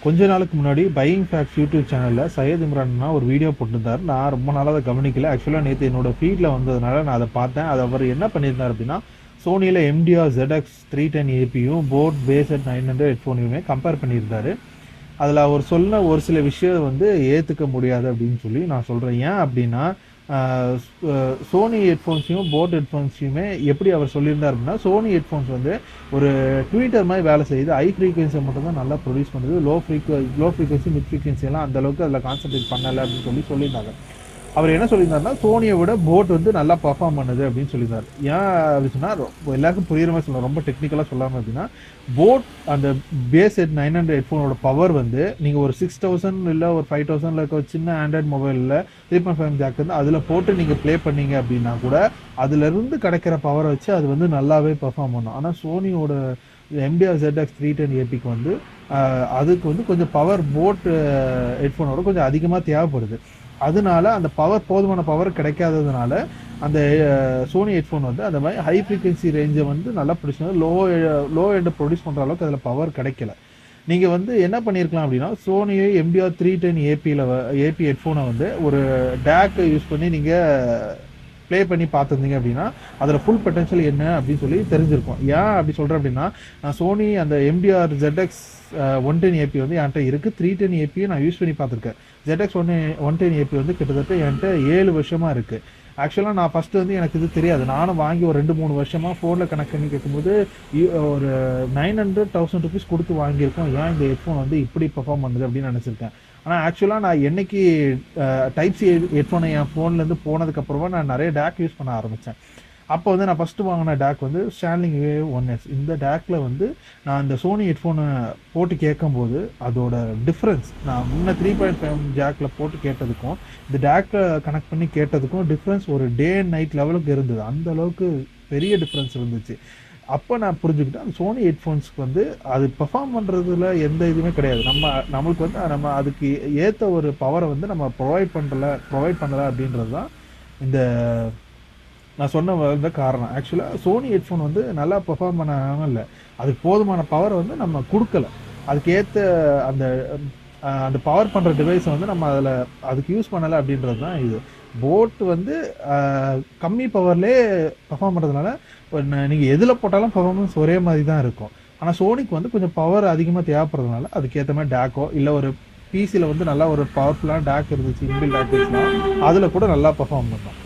கொஞ்ச நாளுக்கு முன்னாடி பையிங் ஃபேக்ட்ஸ் யூடியூப் சேனலில் சையத் இம்ரான்னா ஒரு வீடியோ போட்டிருந்தார். நான் ரொம்ப நாளாக அதை கவனிக்கல. ஆக்சுவலாக நேற்று என்னோட ஃபீல்டில் வந்ததுனால நான் அதை பார்த்தேன். அது அவர் என்ன பண்ணியிருந்தார் அப்படின்னா, சோனியில் MDR ZX 310 ஏபியும் போட் பேசட் 900 ஹெட்ஃபோனையுமே கம்பேர் பண்ணியிருந்தாரு. அதில் அவர் சொன்ன ஒரு சில விஷயம் வந்து ஏற்றுக்க முடியாது அப்படின்னு சொல்லி நான் சொல்கிறேன். ஏன் அப்படின்னா, சோனி ஹெட்ஃபோன்ஸையும் போட் ஹெட்ஃபோன்ஸையுமே எப்படி அவர் சொல்லியிருந்தார் அப்படின்னா, சோனி ஹெட்ஃபோன்ஸ் வந்து ஒரு ட்வீட்டர் மாதிரி வேலை செய்யுது. ஹை ஃப்ரீக்வன்சியை மட்டும் தான் நல்லா ப்ரொடியூஸ் பண்ணுது. லோ ஃப்ரீக்வன்சி மிட் ஃப்ரீக்வன்சியெல்லாம் அந்தளவுக்கு அதில் கான்சன்ட்ரேட் பண்ணலை அப்படின்னு சொல்லியிருந்தாங்க. அவர் என்ன சொல்லியிருந்தாருன்னா, சோனியை விட போட் வந்து நல்லா பர்ஃபார்ம் பண்ணுது அப்படின்னு சொல்லியிருந்தார். ஏன் அப்படின்னு சொன்னால், எல்லாருக்கும் புரியுற மாதிரி சொல்லலாம், ரொம்ப டெக்னிக்கலாக சொல்லாமல் அப்படின்னா, போட் அந்த பேசட் 900 ஹெட்ஃபோனோட பவர் வந்து நீங்கள் ஒரு 6000 இல்லை ஒரு 5000 இருக்க ஒரு சின்ன ஆண்ட்ராய்ட் மொபைலில் 3.5 ஜாக் வந்து அதில் போட்டு நீங்கள் ப்ளே பண்ணீங்க அப்படின்னா கூட அதிலிருந்து கிடைக்கிற பவரை வச்சு அது வந்து நல்லாவே பர்ஃபார்ம் பண்ணும். ஆனால் சோனியோட MDR ZX 310 ஏபிக்கு வந்து அதுக்கு வந்து கொஞ்சம் பவர் போட் ஹெட்ஃபோனோட கொஞ்சம் அதிகமாக தேவைப்படுது. அதனால அந்த போதுமான பவர் கிடைக்காததுனால அந்த சோனி ஹெட்ஃபோன் வந்து அந்த மாதிரி ஹை ஃப்ரீக்வன்சி ரேஞ்சை வந்து நல்லா ப்ரொடியூஸ் பண்ணி லோ எண்டை ப்ரொடியூஸ் பண்ணுற அளவுக்கு அதில் பவர் கிடைக்கல. நீங்கள் வந்து என்ன பண்ணியிருக்கலாம் அப்படின்னா, சோனி MDR 310 ஏபி ஹெட்ஃபோனை வந்து ஒரு டேக்கை யூஸ் பண்ணி நீங்கள் ப்ளே பண்ணி பார்த்துருந்தீங்க அப்படின்னா அதில் ஃபுல் பொட்டன்ஷியல் என்ன அப்படின்னு சொல்லி தெரிஞ்சிருக்கும். ஏன் அப்படி சொல்கிறேன் அப்படின்னா, நான் சோனி அந்த MDR ZX 110 ஏபி வந்து என்கிட்ட இருக்குது. 310 ஏபியை நான் யூஸ் பண்ணி பார்த்துருக்கேன். ZX 110 ஏபி வந்து கிட்டத்தட்ட என்கிட்ட 7 வருஷமாக இருக்குது. ஆக்சுவலாக நான் ஃபஸ்ட்டு வந்து எனக்கு இது தெரியாது. நானும் வாங்கி ஒரு 2-3 வருஷமாக ஃபோனில் கனெக்ட் பண்ணி கேட்கும்போது ஒரு 900,000 ருபீஸ் கொடுத்து வாங்கியிருக்கோம். ஏன் இந்த ஹெட்ஃபோன் வந்து இப்படி பெர்ஃபார்ம் பண்ணுது அப்படின்னு நினச்சிருக்கேன். ஆனால் ஆக்சுவலாக நான் என்னைக்கு டைப் சி ஹெட்ஃபோனை என் ஃபோன்லேருந்து போனதுக்கப்புறமா நான் நிறைய டேக் யூஸ் பண்ண ஆரம்பித்தேன். அப்போ வந்து நான் ஃபஸ்ட்டு வாங்கின டேக் வந்து ஸ்டான்லிங் வேவ் 1S. இந்த டேக்கில் வந்து நான் இந்த சோனி ஹெட்ஃபோனை போட்டு கேட்கும்போது அதோட டிஃப்ரென்ஸ், நான் முன்ன 3.5 ஜாக்கில் போட்டு கேட்டதுக்கும் இந்த டேக்கை கனெக்ட் பண்ணி கேட்டதுக்கும் டிஃப்ரென்ஸ் ஒரு டே அண்ட் நைட் லெவலுக்கு இருந்தது. அந்த அளவுக்கு பெரிய டிஃப்ரென்ஸ் இருந்துச்சு. அப்போ நான் புரிஞ்சுக்கிட்டேன், அந்த சோனி ஹெட்ஃபோன்ஸ்க்கு வந்து அது பெர்ஃபார்ம் பண்ணுறதுல எந்த இதுவுமே கிடையாது. நம்மளுக்கு வந்து நம்ம அதுக்கு ஏற்ற ஒரு பவரை வந்து நம்ம ப்ரொவைட் பண்ணலை அப்படின்றது தான் இந்த நான் சொன்ன காரணம். ஆக்சுவலாக சோனி ஹெட்ஃபோன் வந்து நல்லா பெர்ஃபார்ம் பண்ணாமல் இல்லை, அதுக்கு போதுமான பவரை வந்து நம்ம கொடுக்கல. அதுக்கு ஏற்ற அந்த பவர் பண்ணுற டிவைஸை வந்து நம்ம அதுக்கு யூஸ் பண்ணலை அப்படின்றது தான் இது. போட் வந்து கம்மி பவர்லேயே பெர்ஃபார்ம் பண்ணுறதுனால நீங்கள் எதில் போட்டாலும் பெர்ஃபார்மன்ஸ் ஒரே மாதிரி தான் இருக்கும். ஆனால் சோனிக்கு வந்து கொஞ்சம் பவர் அதிகமாக தேவைப்படுறதுனால அதுக்கேற்ற மாதிரி டேக்கோ இல்லை ஒரு பிசியில் வந்து நல்லா ஒரு பவர்ஃபுல்லான டேக் இருந்துச்சு, இன்பில் டேக் இருந்துச்சுன்னா அதில் கூட நல்லா பெர்ஃபார்ம் பண்ணும்.